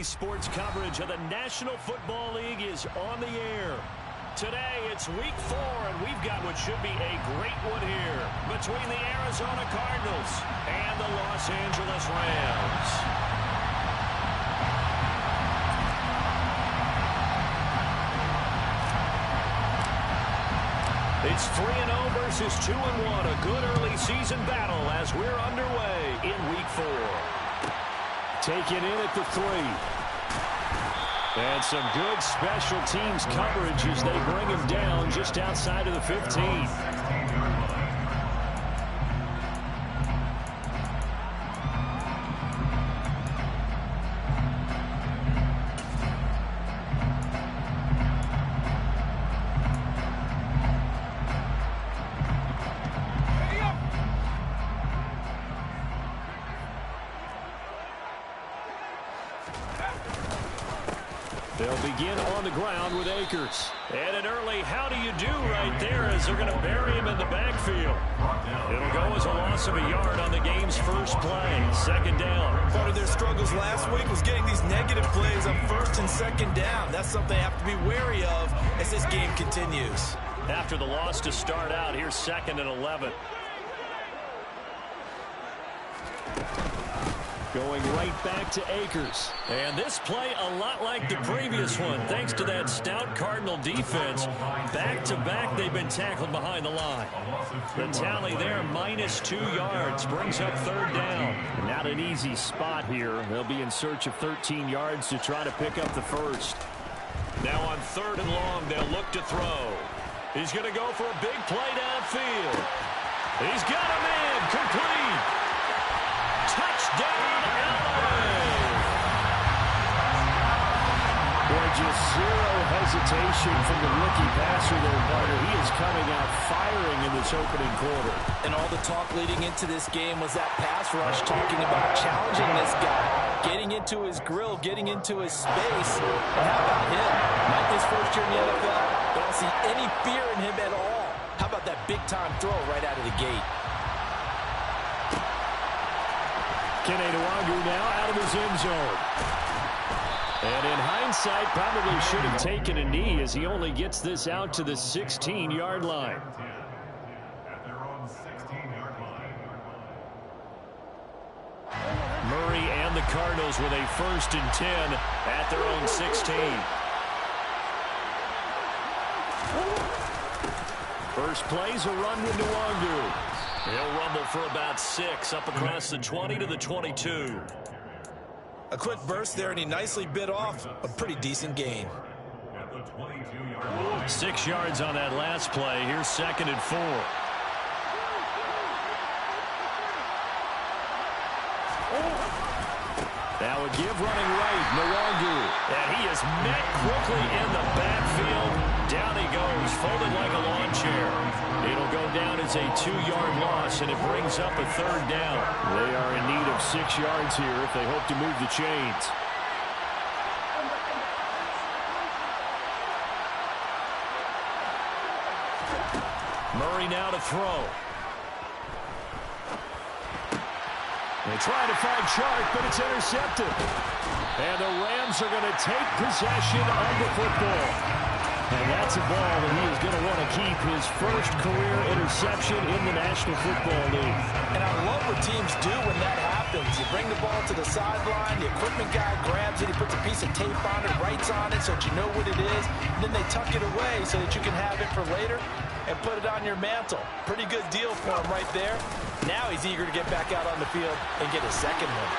Sports coverage of the National Football League is on the air. Today, it's Week 4, and we've got what should be a great one here between the Arizona Cardinals and the Los Angeles Rams. It's 3-0 versus 2-1, a good early season battle as we're underway in Week 4. Taken in at the 3. And some good special teams coverage as they bring him down just outside of the 15. They'll begin on the ground with Akers. And an early how do you do right there as they're going to bury him in the backfield. It'll go as a loss of a yard on the game's first play. Second down. Part of their struggles last week was getting these negative plays on first and second down. That's something they have to be wary of as this game continues. After the loss to start out, here's 2nd and 11. Going right back to Akers. And this play a lot like the previous one, thanks to that stout Cardinal defense. Back-to-back, they've been tackled behind the line. The tally there, -2 yards, brings up 3rd down. Not an easy spot here. They'll be in search of 13 yards to try to pick up the first. Now on 3rd and long, they'll look to throw. He's going to go for a big play downfield. He's got him in, complete. Touchdown, LA! Boy, just zero hesitation from the rookie passer there, partner. He is coming out firing in this opening quarter. And all the talk leading into this game was that pass rush, talking about challenging this guy, getting into his grill, getting into his space. And how about him? Not his first year in the NFL, but I don't see any fear in him at all. How about that big-time throw right out of the gate? Kene Nwangwu now out of his end zone. And in hindsight, probably should have taken a knee as he only gets this out to the 16-yard line. Murray and the Cardinals with a 1st and 10 at their own 16. First play's a run with Nwangwu. He'll rumble for about 6 up across the 20 to the 22. A quick burst there, and he nicely bit off a pretty decent gain. 6 yards on that last play. Here's 2nd and 4. That would give running right, Nwangwu. And he is met quickly in the backfield. Down he goes, folded like a lawn chair. It'll go down as a 2-yard loss, and it brings up a 3rd down. They are in need of 6 yards here if they hope to move the chains. Murray now to throw. They try to find Chark, but it's intercepted. And the Rams are going to take possession of the football. And that's a ball that he is going to want to keep, his first career interception in the National Football League. And I love what teams do when that happens. You bring the ball to the sideline, the equipment guy grabs it, he puts a piece of tape on it, writes on it so that you know what it is, and then they tuck it away so that you can have it for later and put it on your mantle. Pretty good deal for him right there. Now he's eager to get back out on the field and get his 2nd one.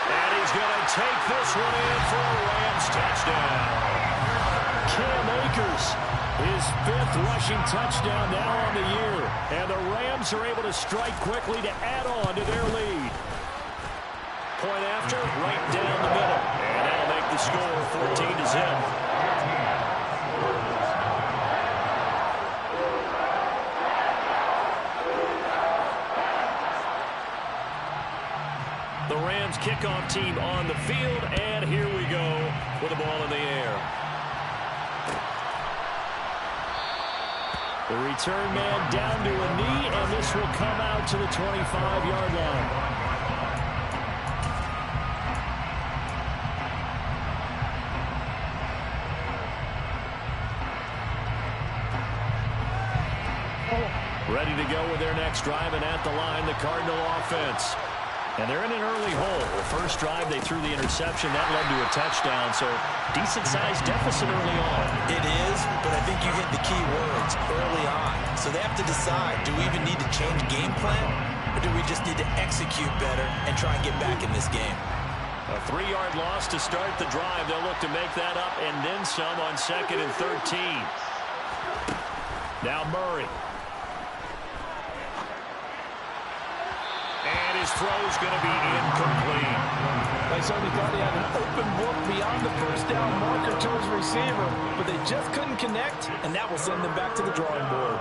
And he's going to take this one in for a Rams touchdown. Cam Akers, his 5th rushing touchdown now on the year. And the Rams are able to strike quickly to add on to their lead. Point after, right down the middle. And that'll make the score 14-0. The Rams kickoff team on the field, and here we go with the ball in the air. The return man down to a knee, and this will come out to the 25-yard line. Ready to go with their next drive, and at the line, the Cardinal offense. And they're in an early hole. The first drive, they threw the interception. That led to a touchdown, so decent-sized deficit early on. It is, but I think you hit the key words early on. So they have to decide, do we even need to change game plan, or do we just need to execute better and try and get back in this game? A 3-yard loss to start the drive. They'll look to make that up and then some on 2nd and 13. Now Murray. And his throw's going to be incomplete. They certainly thought he had an open look beyond the first down marker to his receiver, but they just couldn't connect, and that will send them back to the drawing board.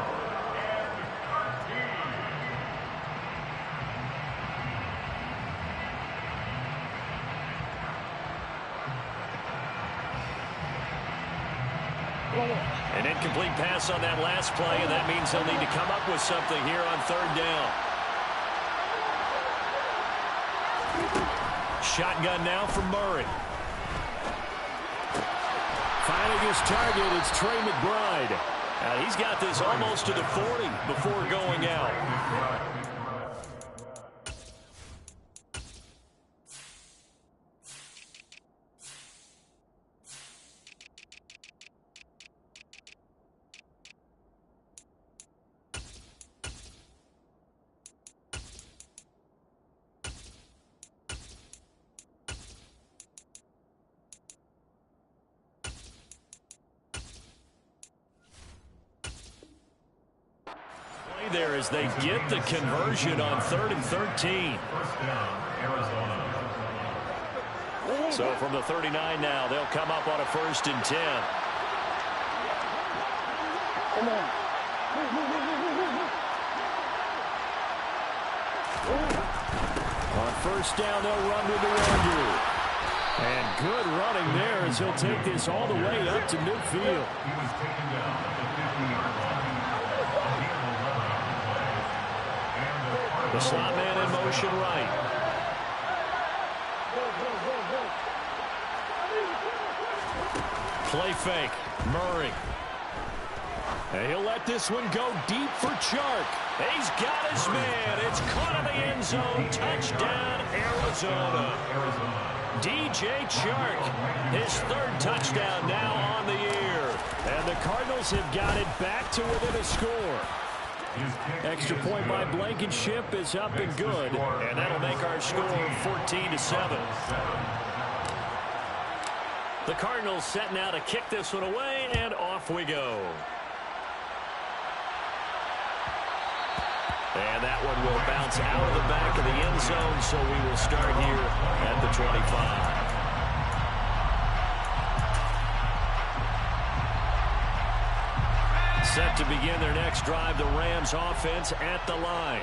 An incomplete pass on that last play, and that means they'll need to come up with something here on 3rd down. Shotgun now from Murray. Finding his target, it's Trey McBride. He's got this almost to the 40 before going out. There as they get the conversion on 3rd and 13. So from the 39 now, they'll come up on a 1st and 10. On 1st down, they'll run with the Wonder. And good running there as he'll take this all the way up to midfield. The slot man in motion right. Play fake. Murray. And he'll let this one go deep for Chark. He's got his man. It's caught in the end zone. Touchdown, Arizona. DJ Chark, his 3rd touchdown now on the year. And the Cardinals have got it back to within a score. Extra point by Blankenship is up and good, and that'll make our score 14-7. The Cardinals set now to kick this one away, and off we go. And that one will bounce out of the back of the end zone, so we will start here at the 25. Set to begin their next drive, the Rams offense at the line.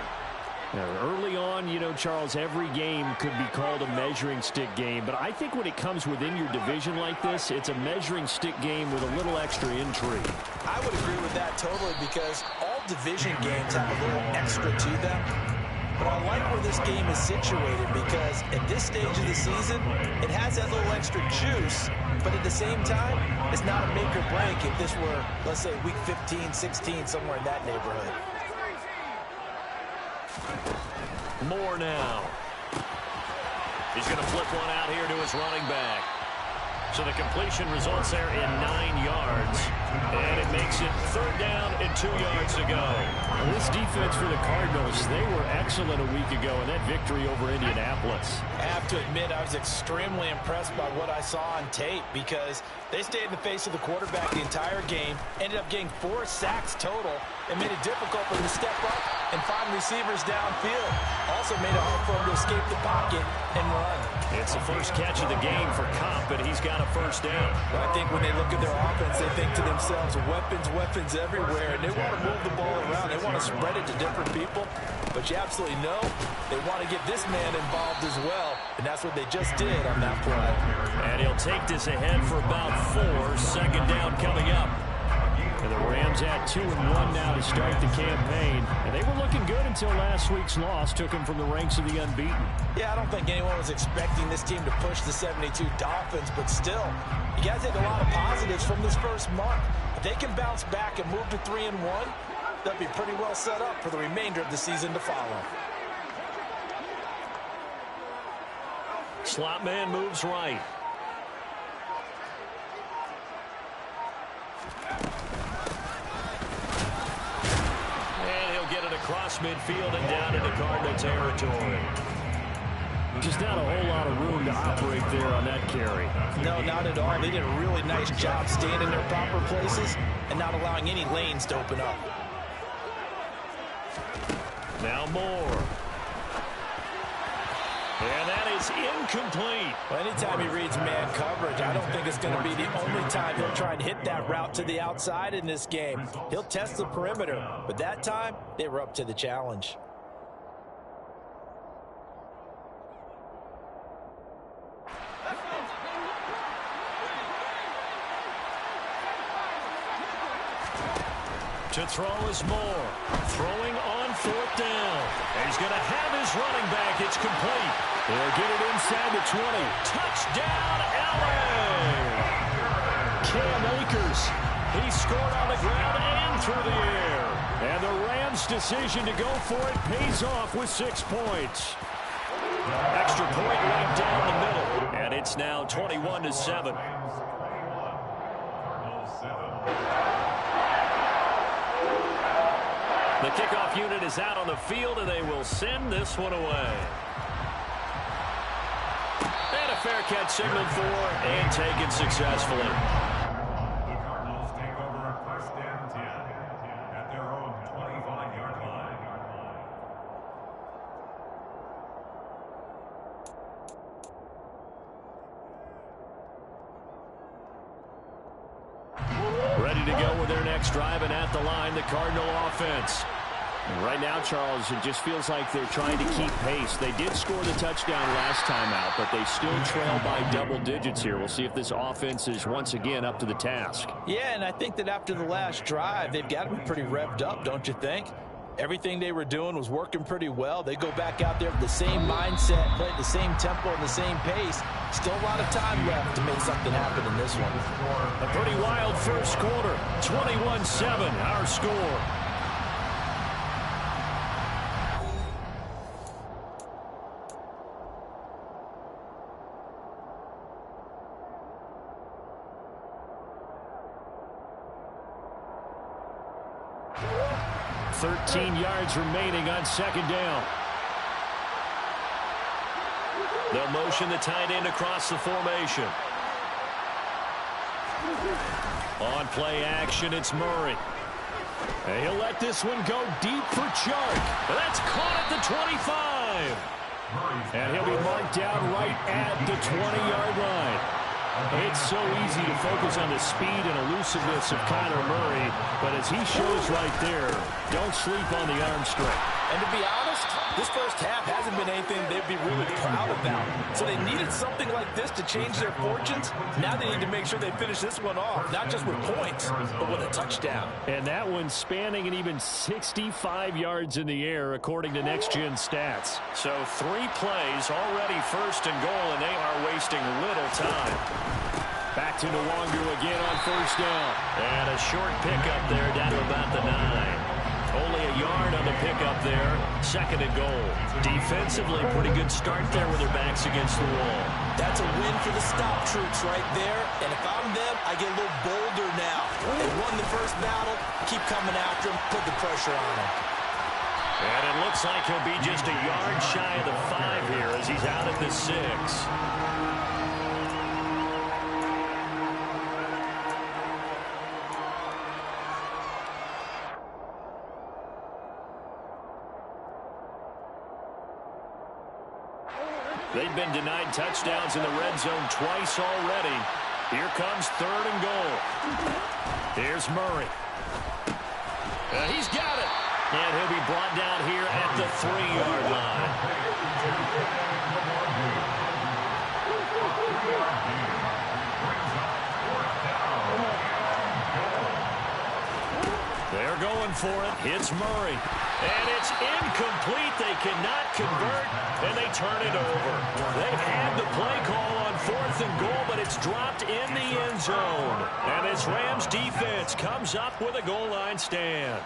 Now, early on, you know, Charles, every game could be called a measuring stick game, but I think when it comes within your division like this, it's a measuring stick game with a little extra intrigue. I would agree with that totally, because all division games have a little extra to them. But I like where this game is situated, because at this stage of the season, it has that little extra juice, but at the same time, it's not a make or break if this were, let's say, week 15, 16, somewhere in that neighborhood. Moore now. He's going to flip one out here to his running back. So the completion results there in 9 yards. And it makes it 3rd down and 2 yards to go. Well, this defense for the Cardinals, they were excellent a week ago in that victory over Indianapolis. I have to admit, I was extremely impressed by what I saw on tape, because they stayed in the face of the quarterback the entire game, ended up getting 4 sacks total, and made it difficult for him to step up and find receivers downfield. Also made it hard for him to escape the pocket and run. It's the first catch of the game for Kopp, and he's got a 1st down. Well, I think when they look at their offense, they think to themselves, weapons, weapons everywhere, and they want to move the ball around. They want to spread it to different people, but you absolutely know they want to get this man involved as well, and that's what they just did on that play. And he'll take this ahead for about 4. 2nd down coming up. And the Rams at 2-1 now to start the campaign. And they were looking good until last week's loss took them from the ranks of the unbeaten. Yeah, I don't think anyone was expecting this team to push the 72 Dolphins, but still, you got to take a lot of positives from this first month. If they can bounce back and move to 3-1, they'll be pretty well set up for the remainder of the season to follow. Slot man moves right. And he'll get it across midfield and down into Cardinal territory. Just not a whole lot of room to operate there on that carry. No, not at all. They did a really nice job staying in their proper places and not allowing any lanes to open up. Now Moore. And that is incomplete. Well, anytime he reads man coverage, I don't think it's going to be the only time he'll try and hit that route to the outside in this game. He'll test the perimeter, but that time, they were up to the challenge. To throw is Moore. Throwing on fourth down. And he's going to have his running back. It's complete. They'll get it inside the 20. Touchdown, LA! Cam Akers. He scored on the ground and through the air. And the Rams' decision to go for it pays off with 6 points. Extra point right down the middle. And it's now 21-7. The kickoff unit is out on the field, and they will send this one away. And a fair catch signaled for and taken successfully. The Cardinals take over first and 10 at their own 25-yard line. Ready to go with their next drive, and at the line, the Cardinal offense. And right now, Charles, it just feels like they're trying to keep pace. They did score the touchdown last time out, but they still trail by double digits here. We'll see if this offense is once again up to the task. Yeah, and I think that after the last drive, they've got to be pretty revved up, don't you think? Everything they were doing was working pretty well. They go back out there with the same mindset, play at the same tempo and the same pace. Still a lot of time left to make something happen in this one. A pretty wild first quarter. 21-7, our score. Yards remaining on second down. They'll motion the tight end across the formation. On play action, it's Murray. And he'll let this one go deep for Chark. That's caught at the 25. And he'll be marked down right at the 20-yard line. It's so easy to focus on the speed and elusiveness of Kyler Murray, but as he shows right there, don't sleep on the arm strength. And to be honest, this first half hasn't been anything they'd be really proud about. So they needed something like this to change their fortunes. Now they need to make sure they finish this one off, not just with points, but with a touchdown. And that one spanning an even 65 yards in the air, according to Next Gen Stats. So 3 plays, already first and goal, and they are wasting little time. Back to Nwangu again on first down. And a short pickup there down to about the 9. Only a yard on the pickup there. Second and goal. Defensively, pretty good start there with their backs against the wall. That's a win for the stop troops right there. And if I'm them, I get a little bolder now. They won the first battle. Keep coming after him. Put the pressure on him. And it looks like he'll be just a yard shy of the 5 here as he's out at the 6. They've been denied touchdowns in the red zone twice already. Here comes third and goal. Here's Murray. He's got it. And he'll be brought down here at the 3-yard line. They're going for it. It's Murray. And it's incomplete. They cannot convert, and they turn it over. They've had the play call on fourth and goal, but it's dropped in the end zone. And this Rams defense comes up with a goal line stand.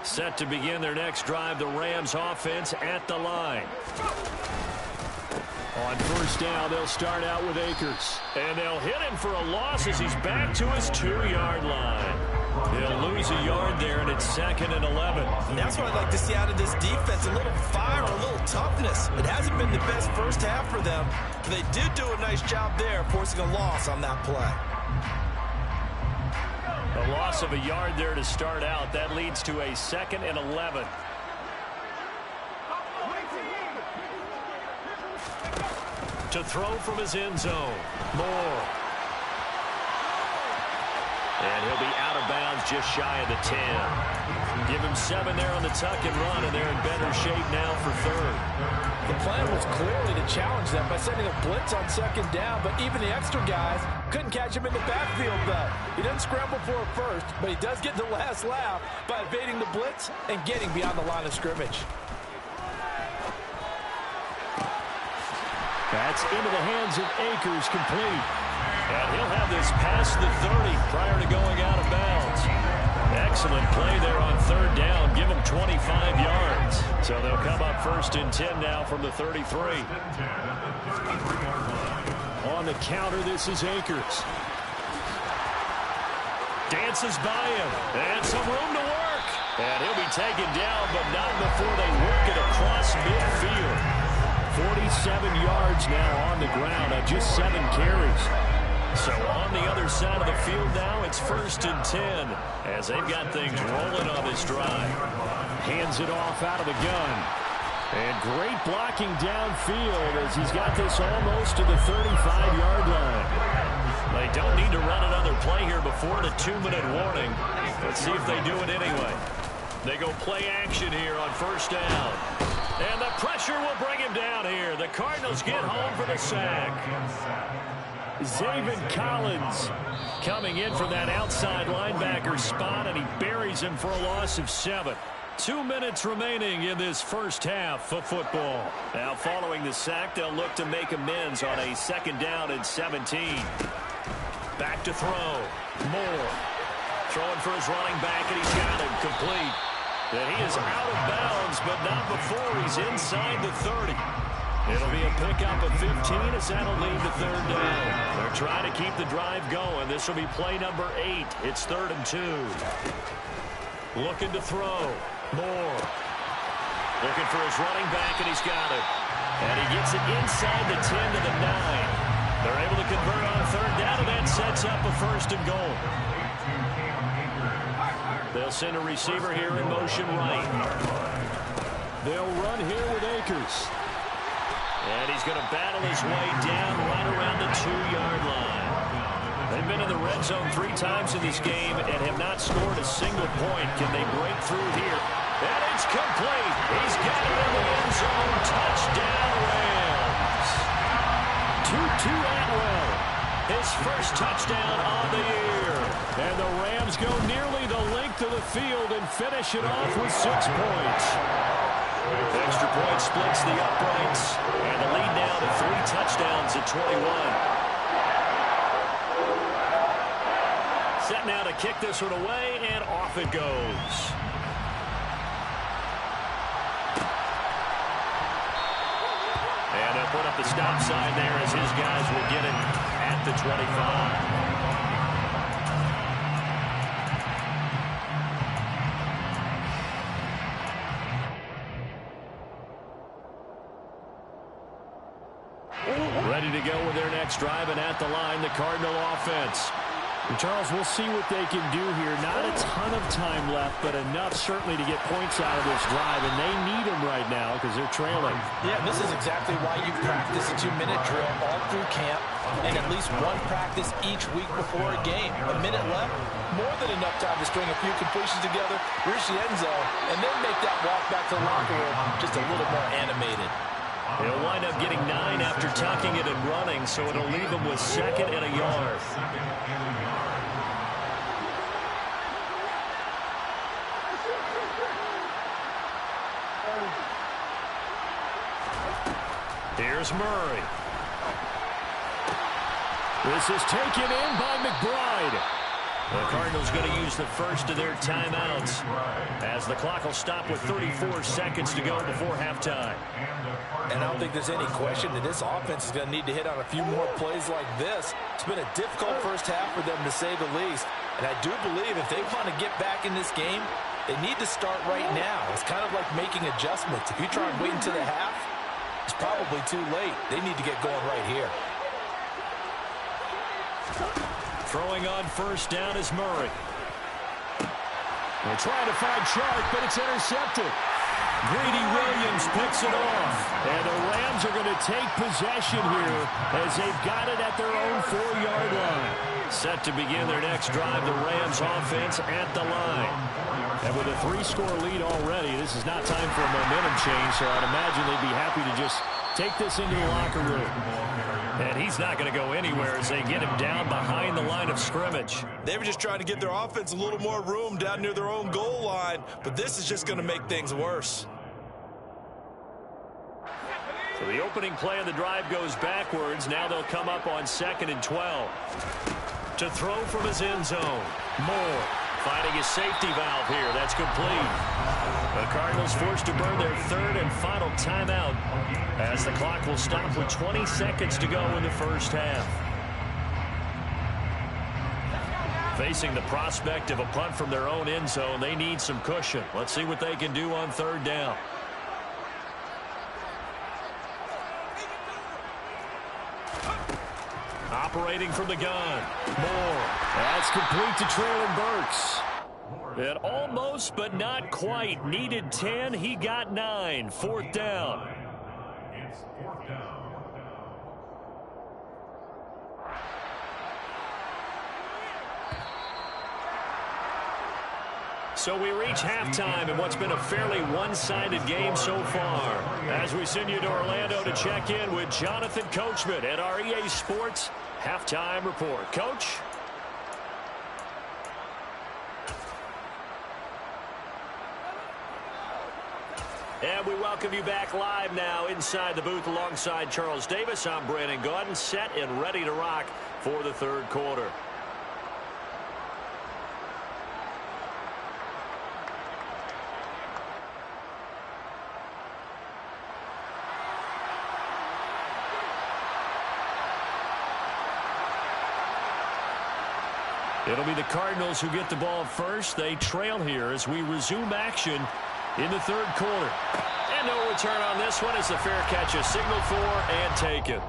Set to begin their next drive, the Rams offense at the line. On first down, they'll start out with Akers. And they'll hit him for a loss as he's back to his 2-yard line. He'll lose a yard there, and it's 2nd and 11. And that's what I'd like to see out of this defense, a little fire, a little toughness. It hasn't been the best first half for them, but they did do a nice job there, forcing a loss on that play. A loss of a yard there to start out. That leads to a 2nd and 11. To throw from his end zone. Moore. And he'll be out of bounds just shy of the 10. Give him 7 there on the tuck and run, and they're in better shape now for 3rd. The plan was clearly to challenge them by sending a blitz on 2nd down, but even the extra guys couldn't catch him in the backfield, though. He didn't scramble for a first, but he does get the last laugh by evading the blitz and getting beyond the line of scrimmage. That's into the hands of Akers, complete. And he'll have this past the 30 prior to going out of bounds. Excellent play there on 3rd down. Give him 25 yards. So they'll come up 1st and 10 now from the 33. On the counter, this is Akers. Dances by him. And some room to work. And he'll be taken down, but not before they work it across midfield. 47 yards now on the ground on just 7 carries. So on the other side of the field now, it's 1st and 10 as they've got things rolling on this drive. Hands it off out of the gun. And great blocking downfield as he's got this almost to the 35-yard line. They don't need to run another play here before the 2-minute warning. Let's see if they do it anyway. They go play action here on 1st down. And the pressure will bring him down here. The Cardinals get home for the sack. Zaven Collins coming in from that outside linebacker spot, and he buries him for a loss of 7. 2 minutes remaining in this first half of football. Now following the sack, they'll look to make amends on a 2nd down and 17. Back to throw. Moore throwing for his running back, and he's got him complete. And he is out of bounds, but not before he's inside the 30. It'll be a pickup of 15 as that'll lead to 3rd down. They're trying to keep the drive going. This will be play number 8. It's 3rd and 2. Looking to throw. Moore. Looking for his running back, and he's got it. And he gets it inside the 10 to the 9. They're able to convert on 3rd down, and that sets up a 1st and goal. They'll send a receiver here in motion right. They'll run here with Akers. And he's going to battle his way down right around the 2-yard line. They've been in the red zone 3 times in this game and have not scored a single point. Can they break through here? And it's complete. He's got it in the end zone. Touchdown, Rams. Tutu Atwell. His first touchdown on the year. And the Rams go nearly the length of the field and finish it off with 6 points. Extra point splits the uprights. And the lead now to 3 touchdowns at 21. Set now to kick this one away, and off it goes. And they'll put up the stop sign there as his guys will get it at the 25. Ready to go with their next drive, and at the line, the Cardinal offense. And Charles, we'll see what they can do here. Not a ton of time left, but enough certainly to get points out of this drive, and they need them right now because they're trailing. Yeah, this is exactly why you practice a 2-minute drill all through camp and at least one practice each week before a game. A minute left, more than enough time to string a few completions together, reach the end zone, and then make that walk back to the locker room just a little more animated. He'll wind up getting 9 after tucking it and running, so it'll leave him with 2nd and a yard. Here's Murray. This is taken in by McBride. The Cardinals going to use the first of their timeouts as the clock will stop with 34 seconds to go before halftime. And I don't think there's any question that this offense is going to need to hit on a few more plays like this. It's been a difficult first half for them, to say the least. And I do believe if they want to get back in this game, they need to start right now. It's kind of like making adjustments. If you try and wait until the half, it's probably too late. They need to get going right here. Throwing on first down is Murray. They're trying to find Chark, but it's intercepted. Greedy Williams picks it off. And the Rams are going to take possession here as they've got it at their own 4-yard line. Set to begin their next drive, the Rams offense at the line. And with a 3-score lead already, this is not time for a momentum change, so I'd imagine they'd be happy to just take this into the locker room. And he's not going to go anywhere as they get him down behind the line of scrimmage. They were just trying to get their offense a little more room down near their own goal line, but this is just going to make things worse. So the opening play of the drive goes backwards. Now they'll come up on 2nd and 12. To throw from his end zone. Moore finding his safety valve here. That's complete. The Cardinals forced to burn their 3rd and final timeout as the clock will stop with 20 seconds to go in the first half. Facing the prospect of a punt from their own end zone, they need some cushion. Let's see what they can do on 3rd down. Operating from the gun. Moore. That's complete to Traylon Burks. And almost, but not quite. Needed 10. He got 9. 4th down. It's 4th down. So we reach halftime in what's been a fairly one-sided game so far. As we send you to Orlando to check in with Jonathan Coachman at our EA Sports Halftime Report. Coach? And we welcome you back live now inside the booth alongside Charles Davis. I'm Brandon Gaudin, set and ready to rock for the 3rd quarter. It'll be the Cardinals who get the ball first. They trail here as we resume action in the 3rd quarter. And no return on this one as the fair catch is signaled for and taken.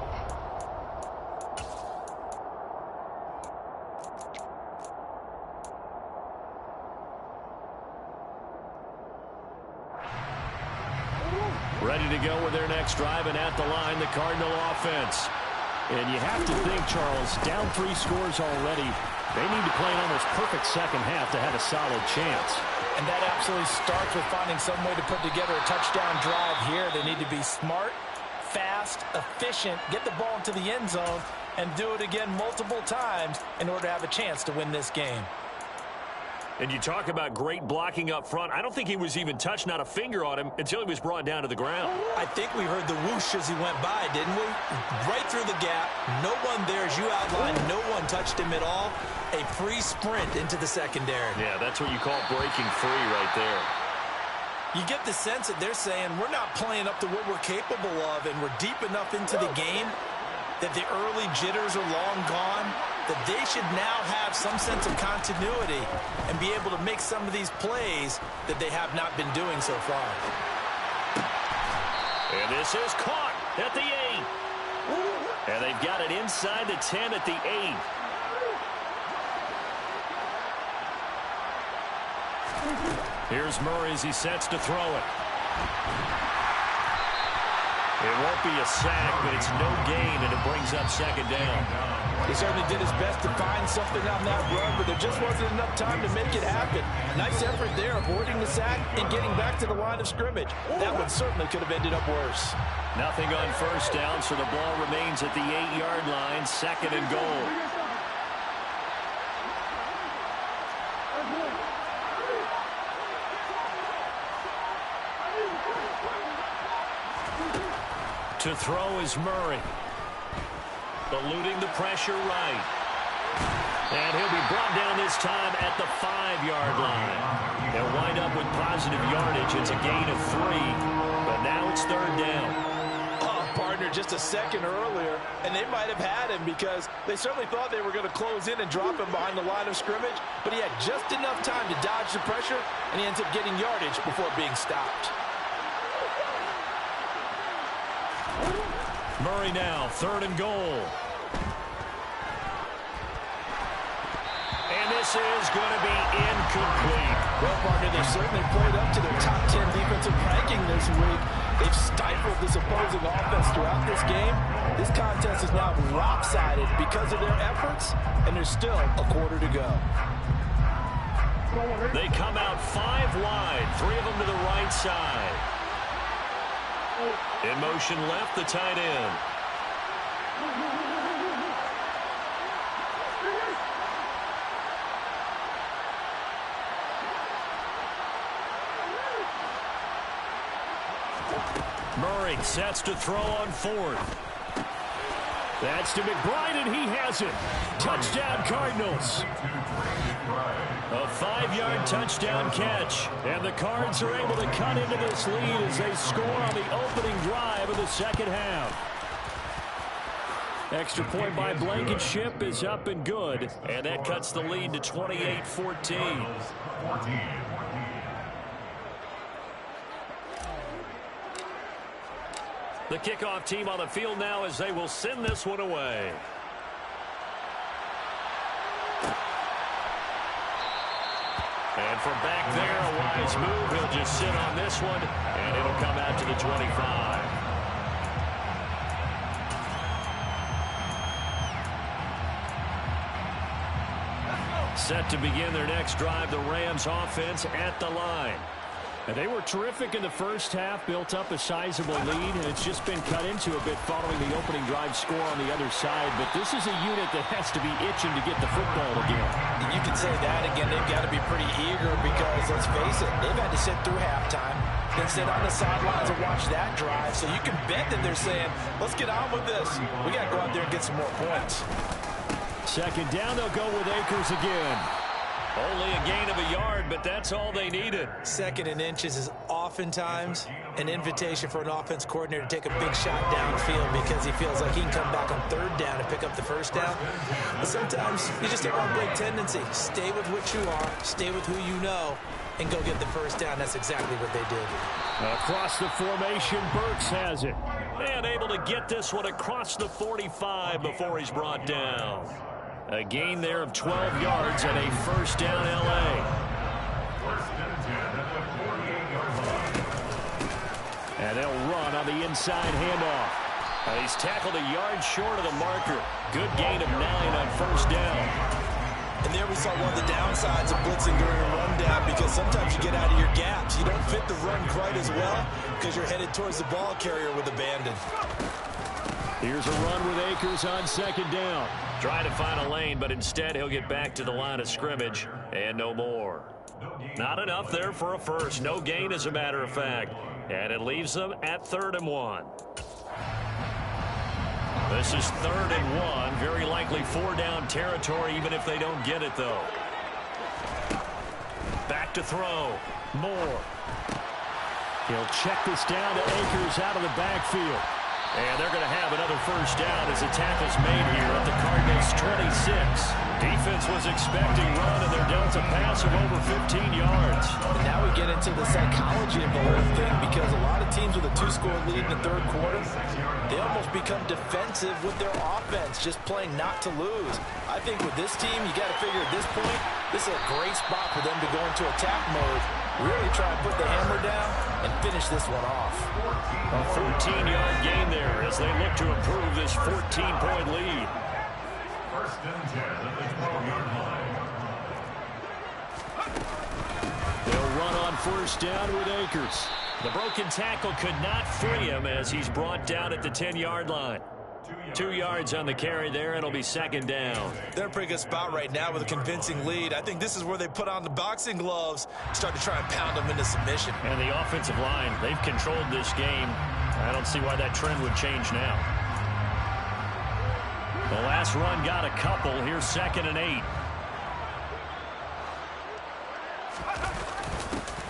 Ready to go with their next drive, and at the line, the Cardinal offense. And you have to think, Charles, down 3 scores already. They need to play an almost perfect second half to have a solid chance. And that absolutely starts with finding some way to put together a touchdown drive here. They need to be smart, fast, efficient, get the ball into the end zone, and do it again multiple times in order to have a chance to win this game. And you talk about great blocking up front. I don't think he was even touched, not a finger on him, until he was brought down to the ground. I think we heard the whoosh as he went by, didn't we? Right through the gap. No one there, as you outlined. No one touched him at all. A free sprint into the secondary. Yeah, that's what you call breaking free right there. You get the sense that they're saying we're not playing up to what we're capable of, and we're deep enough into the game that the early jitters are long gone, that they should now have some sense of continuity and be able to make some of these plays that they have not been doing so far. And this is caught at the 8. And they've got it inside the 10 at the 8. Here's Murray as he sets to throw it. It won't be a sack, but it's no gain, and it brings up 2nd down. He certainly did his best to find something on that run, but there just wasn't enough time to make it happen. Nice effort there, avoiding the sack and getting back to the line of scrimmage. That one certainly could have ended up worse. Nothing on first down, so the ball remains at the 8-yard line, 2nd and goal. To throw is Murray. Eluding the pressure right. And he'll be brought down this time at the 5-yard line. They'll wind up with positive yardage. It's a gain of 3, but now it's 3rd down. Partner just a second earlier, and they might have had him because they certainly thought they were going to close in and drop him behind the line of scrimmage, but he had just enough time to dodge the pressure, and he ends up getting yardage before being stopped. Murray now, 3rd and goal. And this is going to be incomplete. Well, partner, they certainly played up to their top 10 defensive ranking this week. They've stifled this opposing offense throughout this game. This contest is now lopsided because of their efforts, and there's still a quarter to go. They come out 5 wide, 3 of them to the right side. In motion left, the tight end. Murray sets to throw on 4th. That's to McBride, and he has it. Touchdown, Cardinals. A 5-yard touchdown catch. And the Cards are able to cut into this lead as they score on the opening drive of the second half. Extra point by Blankenship is up and good. And that cuts the lead to 28-14. The kickoff team on the field now as they will send this one away. And from back there, a wise move. He'll just sit on this one, and it'll come out to the 25. Set to begin their next drive, the Rams offense at the line. And they were terrific in the first half, built up a sizable lead, and it's just been cut into a bit following the opening drive score on the other side. But this is a unit that has to be itching to get the football again. You can say that again. They've got to be pretty eager because, let's face it, they've had to sit through halftime, then sit on the sidelines and watch that drive. So you can bet that they're saying, let's get on with this. We got to go out there and get some more points. Second down, they'll go with Akers again. Only a gain of a yard, but that's all they needed. 2nd and inches is oftentimes an invitation for an offense coordinator to take a big shot downfield because he feels like he can come back on 3rd down and pick up the 1st down. But sometimes you just have a break tendency. Stay with what you are, stay with who you know, and go get the 1st down. That's exactly what they did. Across the formation, Burks has it. And able to get this one across the 45 before he's brought down. A gain there of 12 yards and a 1st down, L.A. And they'll run on the inside handoff. And he's tackled a yard short of the marker. Good gain of 9 on 1st down. And there we saw one of the downsides of blitzing during a rundown because sometimes you get out of your gaps. You don't fit the run quite as well because you're headed towards the ball carrier with abandon. Here's a run with Akers on 2nd down. Trying to find a lane, but instead he'll get back to the line of scrimmage and no more. Not enough there for a first. No gain, as a matter of fact. And it leaves them at 3rd and 1. This is 3rd and 1. Very likely 4-down territory, even if they don't get it, though. Back to throw. Moore. He'll check this down to Akers out of the backfield. And they're going to have another 1st down as the tackle's made here at the Cardinals' 26. Defense was expecting run, and they're dealt a pass of over 15 yards. And now we get into the psychology of the whole thing because a lot of teams with a 2-score lead in the 3rd quarter, they almost become defensive with their offense, just playing not to lose. I think with this team, you got to figure at this point, this is a great spot for them to go into attack mode, really try and put the hammer down and finish this one off. A 14-yard gain there as they look to improve this 14-point lead. 1st and 10 at the 12-yard line. They'll run on 1st down with Akers. The broken tackle could not free him as he's brought down at the 10-yard line. 2 yards on the carry there. It'll be 2nd down. They're in a pretty good spot right now with a convincing lead. I think this is where they put on the boxing gloves, start to try and pound them into submission. And the offensive line, they've controlled this game. I don't see why that trend would change now. The last run got a couple. Here's 2nd and 8.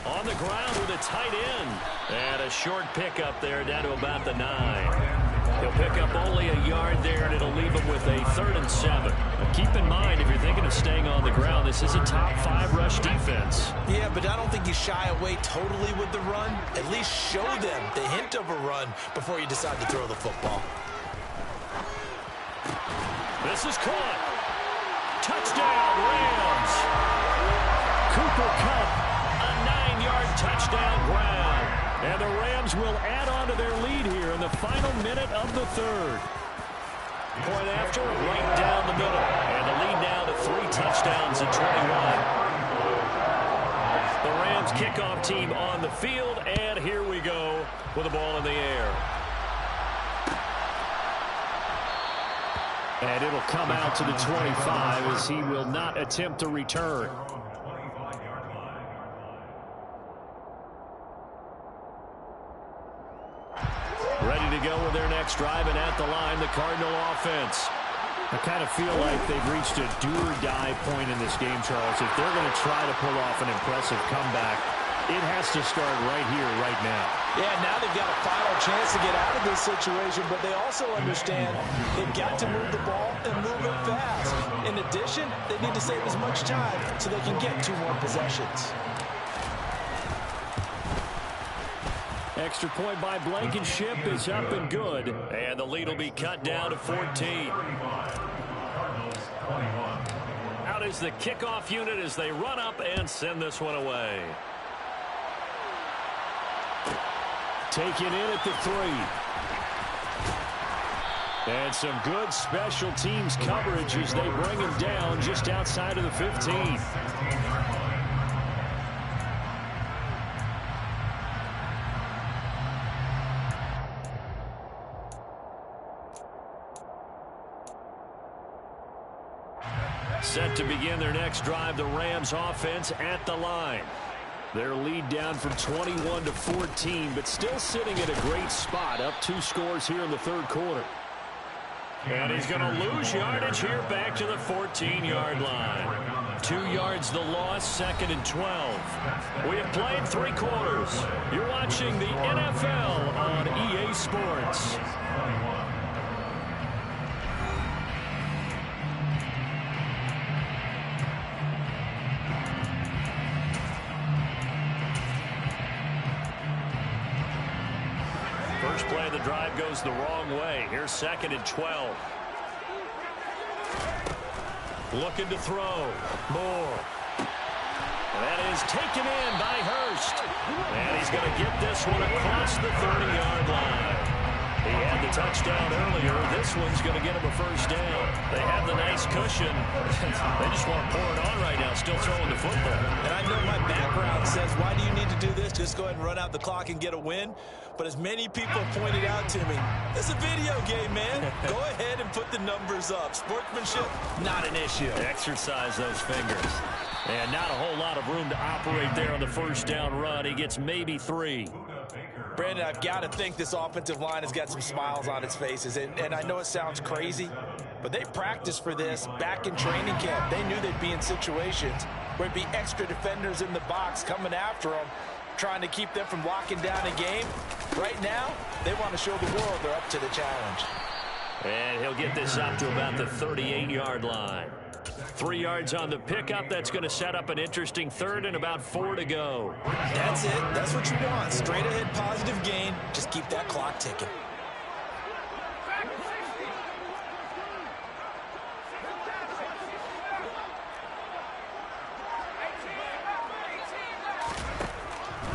On the ground with a tight end. And a short pickup there down to about the 9. He'll pick up only a yard there, and it'll leave him with a 3rd and 7. Now keep in mind, if you're thinking of staying on the ground, this is a top 5 rush defense. Yeah, but I don't think you shy away totally with the run. At least show them the hint of a run before you decide to throw the football. This is caught. Touchdown, Rams. Cooper Kupp, a 9-yard touchdown grab. And the Rams will add on to their lead here in the final minute of the 3rd. Point after, right down the middle. And the lead now to 3 touchdowns at 21. The Rams kickoff team on the field, and here we go with the ball in the air. And it'll come out to the 25 as he will not attempt to return. Ready to go with their next drive, and at the line, the Cardinal offense. I kind of feel like they've reached a do-or-die point in this game, Charles. If they're going to try to pull off an impressive comeback, it has to start right here, right now. Yeah, now they've got a final chance to get out of this situation, but they also understand they've got to move the ball and move it fast. In addition, they need to save as much time so they can get 2 more possessions. Extra point by Blankenship is up and good. And the lead will be cut down to 14. Out is the kickoff unit as they run up and send this one away. Taken in at the 3. And some good special teams coverage as they bring him down just outside of the 15. Set to begin their next drive, the Rams offense at the line. Their lead down from 21 to 14, but still sitting at a great spot, up 2 scores here in the 3rd quarter. And he's going to lose yardage here back to the 14-yard line. 2 yards the loss, 2nd and 12. We have played 3 quarters. You're watching the NFL on EA Sports. First play of the drive goes the wrong way. Here's 2nd and 12. Looking to throw. Moore. That is taken in by Hurst. And he's going to get this one across the 30-yard line. He had the touchdown earlier. This one's going to get him a first down. They have the nice cushion. They just want to pour it on right now, still throwing the football. And I know my background says, why do you need to do this? Just go ahead and run out the clock and get a win. But as many people pointed out to me, it's a video game, man. Go ahead and put the numbers up. Sportsmanship, not an issue. Exercise those fingers. And not a whole lot of room to operate there on the first down run. He gets maybe 3. Brandon, I've got to think this offensive line has got some smiles on its faces. And I know it sounds crazy, but they practiced for this back in training camp. They knew they'd be in situations where it'd be extra defenders in the box coming after them, trying to keep them from locking down a game. Right now, they want to show the world they're up to the challenge. And he'll get this up to about the 38-yard line. 3 yards on the pickup. That's going to set up an interesting 3rd and about 4 to go. That's it. That's what you want. Straight ahead positive gain. Just keep that clock ticking.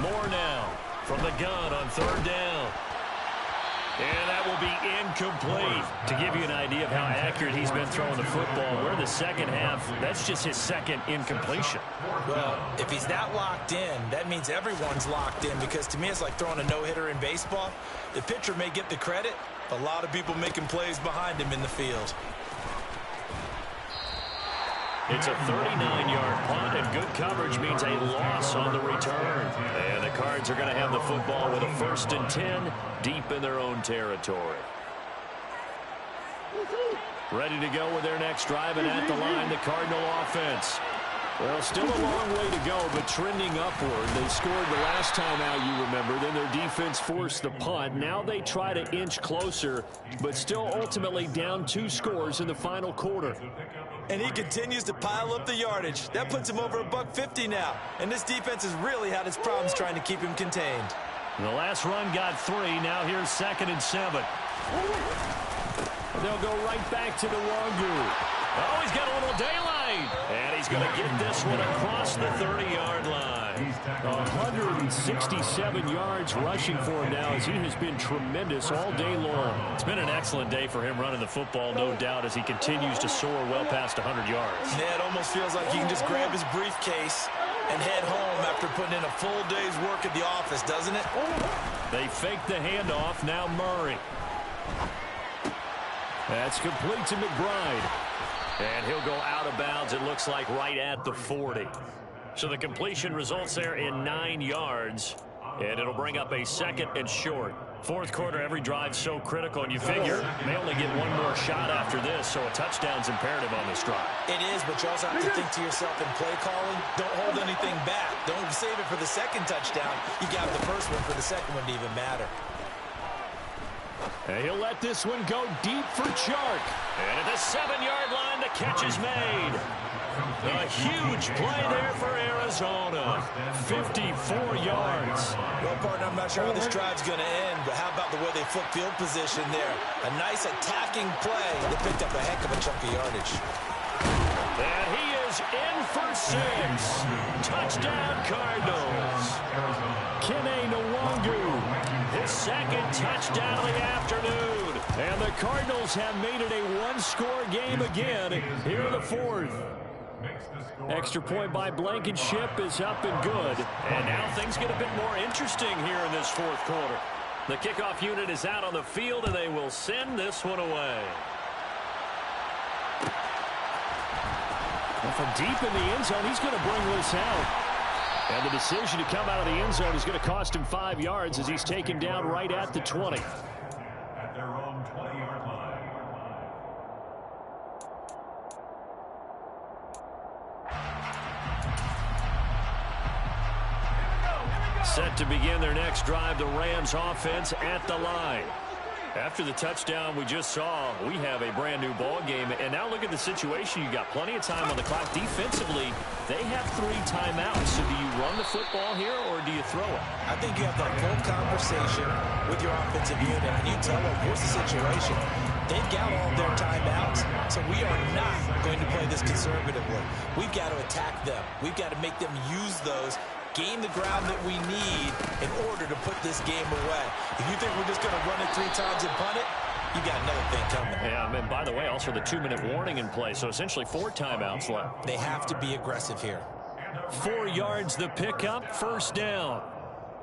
Moore now from the gun on 3rd down. And that will be incomplete. To give you an idea of how accurate he's been throwing the football, we're in the second half. That's just his 2nd incompletion. Well, if he's that locked in, that means everyone's locked in, because to me it's like throwing a no-hitter in baseball. The pitcher may get the credit, a lot of people making plays behind him in the field. It's a 39-yard punt, and good coverage means a loss on the return. And the Cards are going to have the football with a 1st and 10 deep in their own territory. Ready to go with their next drive, and at the line, the Cardinal offense. Well, still a long way to go, but trending upward. They scored the last time out, you remember. Then their defense forced the punt. Now they try to inch closer, but still ultimately down 2 scores in the final quarter. And he continues to pile up the yardage. That puts him over $150 now. And this defense has really had its problems trying to keep him contained. The last run got 3. Now here's 2nd and 7. They'll go right back to the Nwangwu. Oh, he's got a little daylight. And he's going to get this one across the 30-yard line. 167 yards rushing for him now, as he has been tremendous all day long. It's been an excellent day for him running the football, no doubt, as he continues to soar well past 100 yards. Yeah, it almost feels like he can just grab his briefcase and head home after putting in a full day's work at the office, doesn't it? They fake the handoff. Now Murray. That's complete to McBride. And he'll go out of bounds, it looks like, right at the 40. So the completion results there in 9 yards. And it'll bring up a 2nd and short. Fourth quarter, every drive so critical, and you figure may only get one more shot after this, so a touchdown's imperative on this drive. It is, but you also have to think to yourself in play calling, don't hold anything back. Don't save it for the 2nd touchdown. You got the first one for the 2nd one to even matter. And he'll let this one go deep for Chark. And at the 7-yard line, the catch is made. A huge play there for Arizona. 54 yards. Well, partner, I'm not sure how this drive's going to end, but how about the way they flip field position there? A nice attacking play that picked up a heck of a chunk of yardage. And he is in for 6. Touchdown, Cardinals. Kene Nwangwu. His 2nd touchdown of the afternoon. And the Cardinals have made it a 1-score game again here in the 4th. Extra point by Blankenship is up and good. And now things get a bit more interesting here in this 4th quarter. The kickoff unit is out on the field, and they will send this one away. And from deep in the end zone, he's going to bring this out. And the decision to come out of the end zone is going to cost him 5 yards as he's taken down right at the 20. At their own 20-yard line. Set to begin their next drive, the Rams offense at the line. After the touchdown we just saw, we have a brand new ball game. And now look at the situation. You got plenty of time on the clock. Defensively, they have 3 timeouts. So do you run the football here or do you throw it? I think you have that full conversation with your offensive unit, and you tell them, here's the situation. They've got all their timeouts, so we are not going to play this conservatively. We've got to attack them. We've got to make them use those, gain the ground that we need in order to put this game away. If you think we're just going to run it 3 times and punt it, you got another thing coming. Yeah, and by the way, also the 2-minute warning in play, so essentially 4 timeouts left. They have to be aggressive here. 4 yards the pickup, 1st down.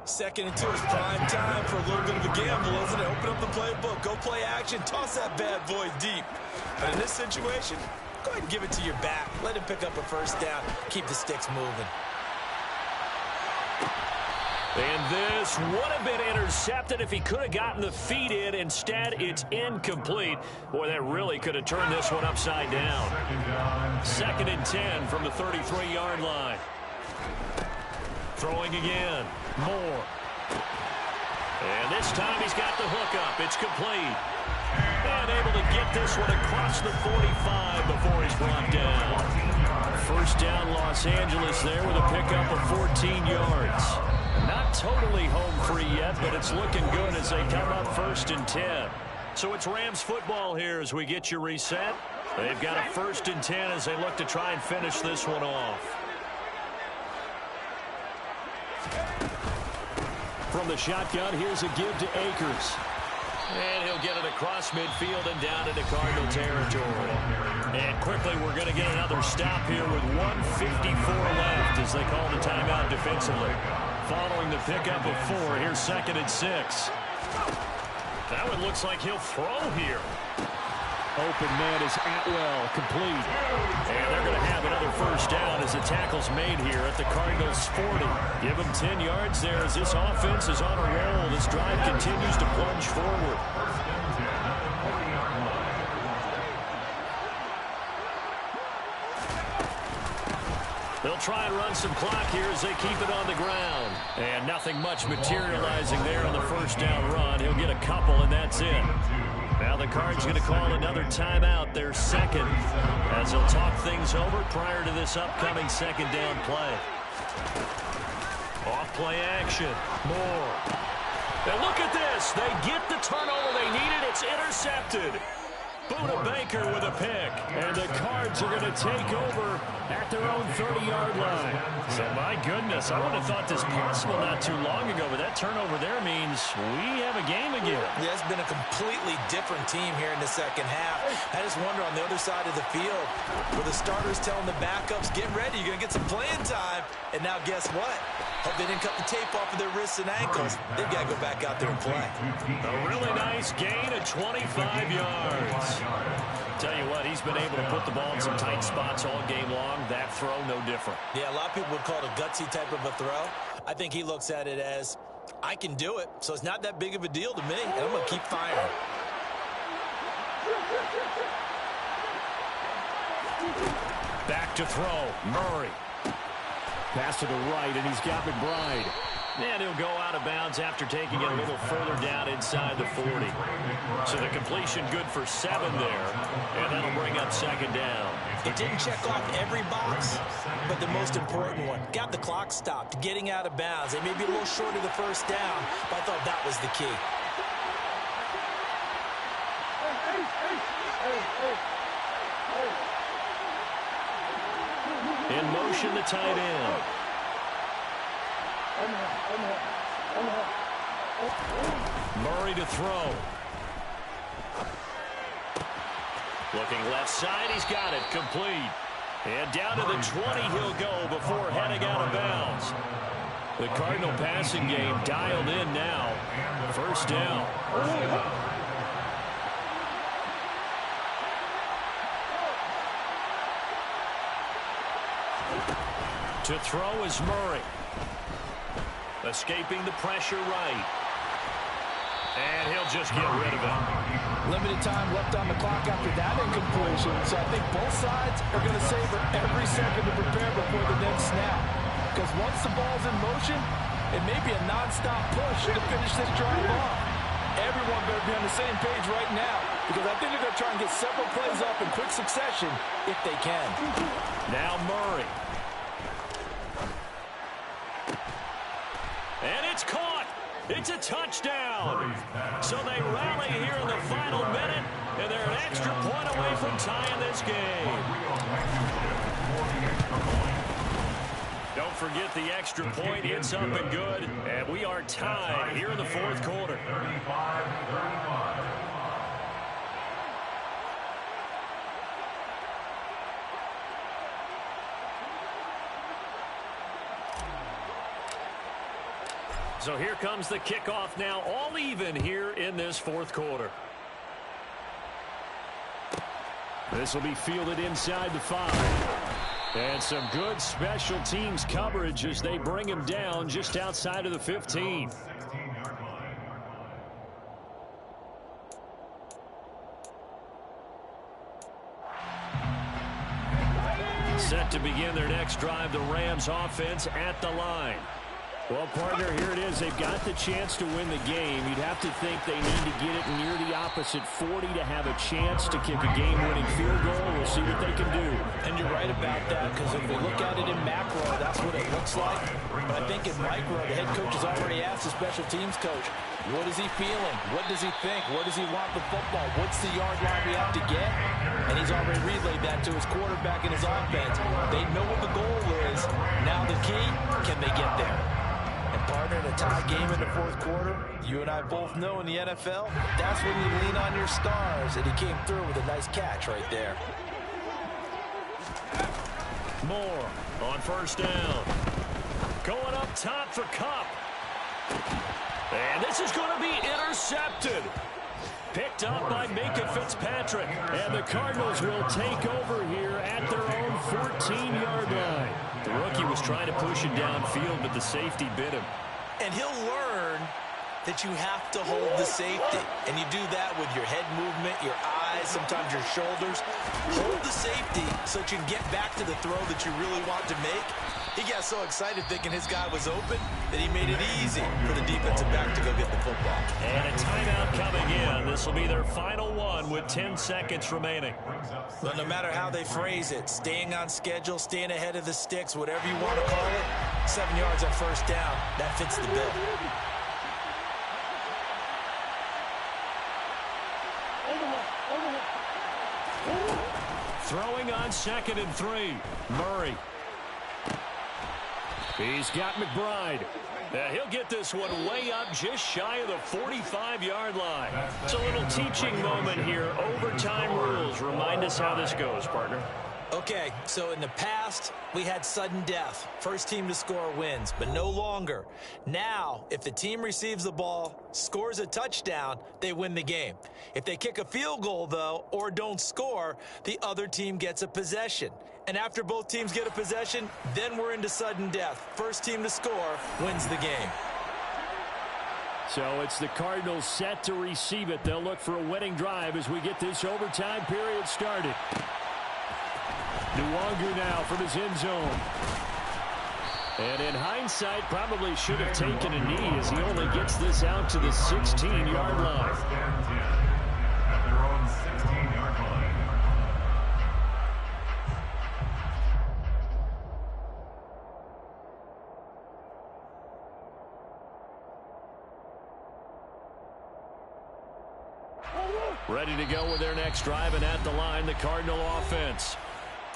2nd and 2 is prime time for a little bit of a gamble, isn't it? Open up the playbook, go play action, toss that bad boy deep. But in this situation, go ahead and give it to your back. Let him pick up a 1st down, keep the sticks moving. And this would have been intercepted if he could have gotten the feet in. Instead, it's incomplete. Boy, that really could have turned this one upside down. 2nd and 10 from the 33-yard line. Throwing again. Moore. And this time he's got the hook up. It's complete. And able to get this one across the 45 before he's brought down. 1st down Los Angeles there with a pickup of 14 yards. Not totally home free yet, but it's looking good as they come up 1st and 10. So it's Rams football here as we get you reset. They've got a 1st and 10 as they look to try and finish this one off. From the shotgun, here's a give to Akers. And he'll get it across midfield and down into Cardinal territory. And quickly, we're going to get another stop here with 1:54 left as they call the timeout defensively. Following the pickup of 4, here's 2nd and 6. Now it looks like he'll throw here. Open man is Atwell, complete. And they're going to have another 1st down as the tackle's made here at the Cardinals' 40. Give them 10 yards there as this offense is on a roll. This drive continues to plunge forward. They'll try and run some clock here as they keep it on the ground. And nothing much materializing there on the first down run. He'll get a couple, and that's it. Now the Cards going to call another timeout, their second, as they'll talk things over prior to this upcoming second down play. Off play action. Moore. And look at this. They get the turnover they needed. It's intercepted. Buda Baker with a pick. And the Cards are going to take over at their own 30-yard line. So, my goodness, I would have thought this possible not too long ago, but that turnover there means we have a game again. Yeah, it's been a completely different team here in the second half. I just wonder on the other side of the field where the starters telling the backups, get ready, you're going to get some playing time. And now guess what? Hope they didn't cut the tape off of their wrists and ankles. They've got to go back out there and play. A really nice gain of 25 yards. Tell you what, he's been able to put the ball in some tight spots all game long. That throw, no different. Yeah, a lot of people would call it a gutsy type of a throw. I think he looks at it as, I can do it, so it's not that big of a deal to me, and I'm going to keep firing. Back to throw, Murray. Pass to the right, and he's got McBride. And he'll go out of bounds after taking it a little further down inside the 40. So the completion good for 7 there. And that'll bring up second down. It didn't check off every box, but the most important one. Got the clock stopped, getting out of bounds. They may be a little short of the first down, but I thought that was the key. In motion, the tight end. Murray to throw. Looking left side, he's got it, complete. And down to the 20 he'll go before heading out of bounds. The Cardinal passing game dialed in now. First down. To throw is Murray. Escaping the pressure right. And he'll just get rid of it. Limited time left on the clock after that incompletion, so I think both sides are going to savor every second to prepare before the next snap. Because once the ball's in motion, it may be a non-stop push to finish this drive off. Everyone better be on the same page right now, because I think they're going to try and get several plays off in quick succession if they can. Now Murray. And it's caught. It's a touchdown. So they rally here in the final minute, and they're an extra point away from tying this game. Don't forget the extra point. It's up and good, and we are tied here in the fourth quarter. 35-35. So here comes the kickoff now, all even here in this fourth quarter. This will be fielded inside the 5. And some good special teams coverage as they bring him down just outside of the 15. Set to begin their next drive, the Rams offense at the line. Well, partner, here it is. They've got the chance to win the game. You'd have to think they need to get it near the opposite 40 to have a chance to kick a game-winning field goal. We'll see what they can do. And you're right about that, because if we look at it in macro, that's what it looks like. But I think in micro, the head coach has already asked the special teams coach, what is he feeling? What does he think? Where does he want the football? What's the yard line we have to get? And he's already relayed that to his quarterback and his offense. They know what the goal is. Now the key, can they get there? And partner, in a tie game in the fourth quarter, you and I both know in the NFL, that's when you lean on your stars. And he came through with a nice catch right there. Moore on first down. Going up top for Kupp. And this is going to be intercepted. Picked up by Minkah Fitzpatrick. And the Cardinals will take over here at their own 14-yard line. The rookie was trying to push it downfield, but the safety bit him. And he'll learn that you have to hold the safety. And you do that with your head movement, your thighs, sometimes your shoulders. Hold the safety so that you can get back to the throw that you really want to make. He got so excited thinking his guy was open that he made it easy for the defensive back to go get the football. And a timeout coming in. This will be their final one with 10 seconds remaining. Well, no matter how they phrase it, staying on schedule, staying ahead of the sticks, whatever you want to call it, 7 yards on first down, that fits the bill. Throwing on 2nd and 3. Murray. He's got McBride. He'll get this one way up just shy of the 45-yard line. It's a little teaching moment here. Overtime rules. Remind us how this goes, partner. Okay, so in the past, we had sudden death. First team to score wins, but no longer. Now, if the team receives the ball, scores a touchdown, they win the game. If they kick a field goal, though, or don't score, the other team gets a possession. And after both teams get a possession, then we're into sudden death. First team to score wins the game. So it's the Cardinals set to receive it. They'll look for a winning drive as we get this overtime period started. Nwangu now from his end zone. And in hindsight, probably should have taken a knee as he only gets this out to the 16-yard line. First and 10 at their own 16-yard line. Ready to go with their next drive, and at the line, the Cardinal offense.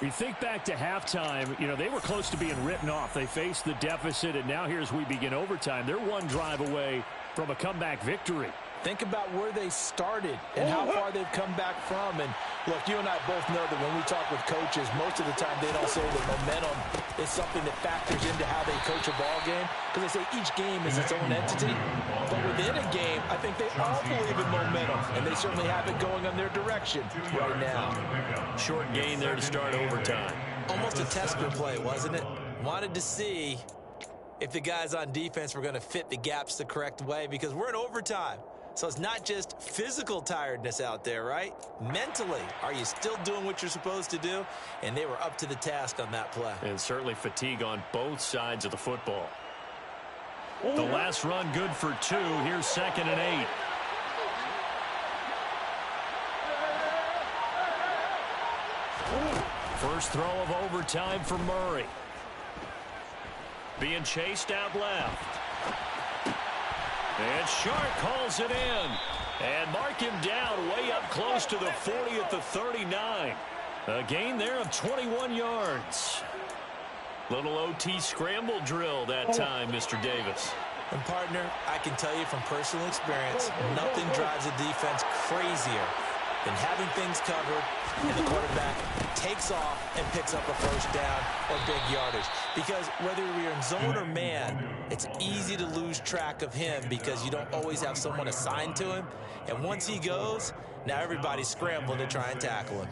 You think back to halftime, they were close to being written off. They faced the deficit, and now here's we begin overtime. They're one drive away from a comeback victory. Think about where they started and how far they've come back from. And look, you and I both know that when we talk with coaches, most of the time they don't say that momentum is something that factors into how they coach a ball game, because they say each game is its own entity. But within a game, I think they all believe in momentum, and they certainly have it going on their direction right now. Short gain there to start overtime. Almost a tester play, wasn't it? Wanted to see if the guys on defense were going to fit the gaps the correct way, because we're in overtime. So it's not just physical tiredness out there, right? Mentally, are you still doing what you're supposed to do? And they were up to the task on that play. And certainly fatigue on both sides of the football. The last run good for 2. Here's 2nd and 8. First throw of overtime for Murray. Being chased out left. And Shark calls it in. And mark him down way up close to the 40 at the 39. A gain there of 21 yards. Little OT scramble drill that time, Mr. Davis. And, partner, I can tell you from personal experience, nothing drives a defense crazier than having things covered and the quarterback takes off and picks up a first down or big yardage. Because whether you're in zone or man, it's easy to lose track of him because you don't always have someone assigned to him. And once he goes, now everybody's scrambling to try and tackle him.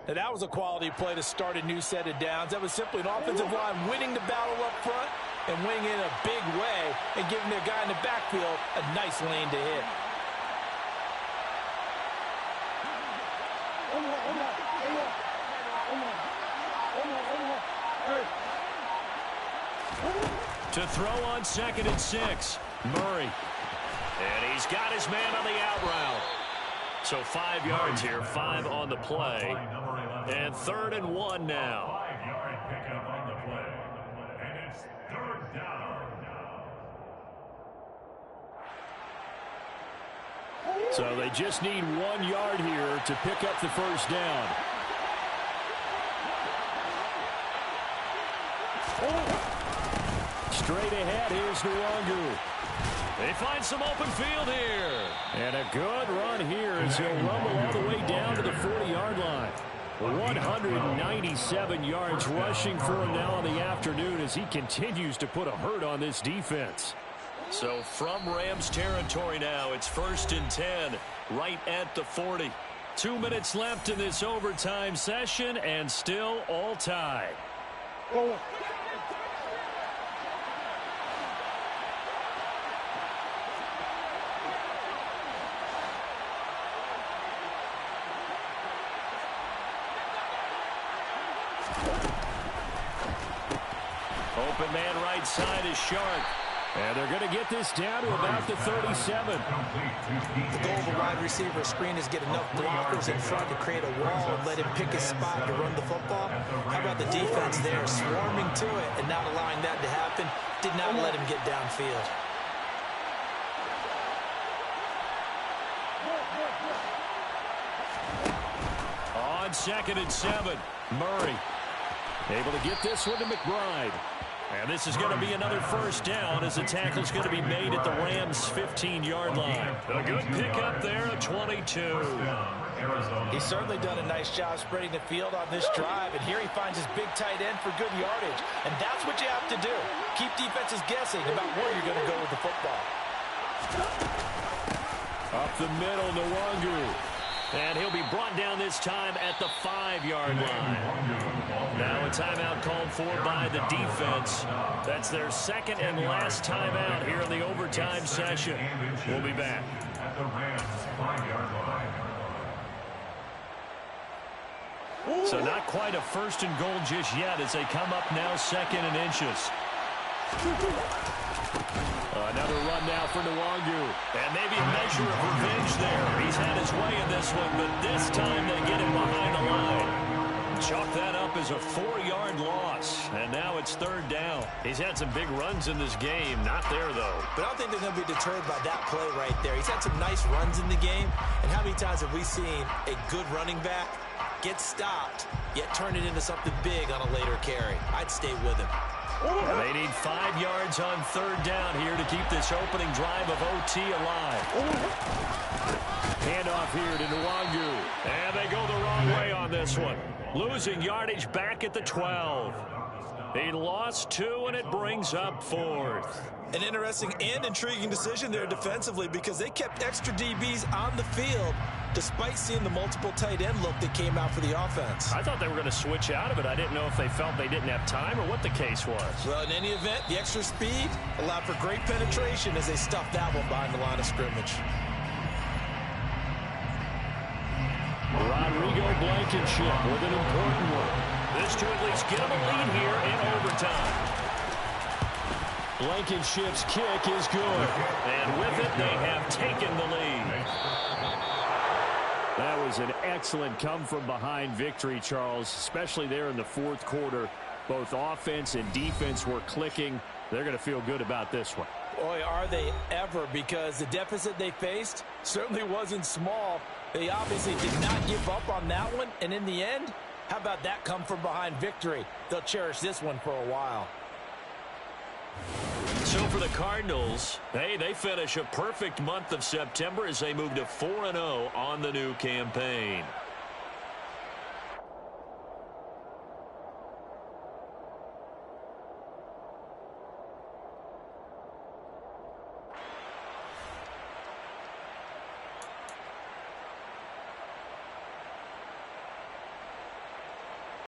Now, that was a quality play to start a new set of downs. That was simply an offensive line winning the battle up front and winning in a big way and giving their guy in the backfield a nice lane to hit. To throw on 2nd and 6. Murray. And he's got his man on the out route. So 5 yards here, 5 on the play. And 3rd and 1 now. 5-yard pickup on the play. And it's 3rd down. So they just need 1 yard here to pick up the first down. Straight ahead, here's Nwangu. They find some open field here. And a good run here as he'll rumble all the way down to the 40-yard line. 197 yards rushing for him now in the afternoon as he continues to put a hurt on this defense. So from Rams territory now, it's 1st and 10, right at the 40. 2 minutes left in this overtime session, and still all tied. Open man right side is Shark. And they're going to get this down to about the 37. The goal of a wide receiver screen is get enough blockers in front to create a wall and let him pick his spot to run the football. How about the defense there, swarming to it and not allowing that to happen? Did not let him get downfield. On 2nd and 7, Murray able to get this one to McBride. And this is going to be another first down as the tackle's going to be made at the Rams' 15-yard line. A good pickup there at 22. He's certainly done a nice job spreading the field on this drive, and here he finds his big tight end for good yardage. And that's what you have to do. Keep defenses guessing about where you're going to go with the football. Up the middle, Nwangu. And he'll be brought down this time at the 5-yard line. Now a timeout called for by the defense. That's their second and last timeout here in the overtime session. We'll be back. At the Rams' 5-yard line. So not quite a first and goal just yet as they come up now 2nd and inches. Another run now for Nwangu. And maybe a measure of revenge there. He's had his way in this one, but this time they get him behind the line. Chalk that up as a 4-yard loss. And now it's 3rd down. He's had some big runs in this game. Not there, though. But I don't think they're going to be deterred by that play right there. He's had some nice runs in the game. And how many times have we seen a good running back get stopped, yet turn it into something big on a later carry? I'd stay with him. And they need 5 yards on 3rd down here to keep this opening drive of OT alive. Handoff here to Nwangu. And they go the wrong way on this one. Losing yardage back at the 12. He lost 2, and it brings up 4th. An interesting and intriguing decision there defensively because they kept extra DBs on the field despite seeing the multiple tight end look that came out for the offense. I thought they were going to switch out of it. I didn't know if they felt they didn't have time or what the case was. Well, in any event, the extra speed allowed for great penetration as they stuffed that one behind the line of scrimmage. Rodrigo Blankenship with an important one. This to at least get him a lead here in overtime. Blankenship's kick is good. And with it, they have taken the lead. That was an excellent come-from-behind victory, Charles, especially there in the 4th quarter. Both offense and defense were clicking. They're going to feel good about this one. Boy, are they ever, because the deficit they faced certainly wasn't small. They obviously did not give up on that one, and in the end, how about that come-from-behind victory? They'll cherish this one for a while. So for the Cardinals, hey, they finish a perfect month of September as they move to 4-0 on the new campaign.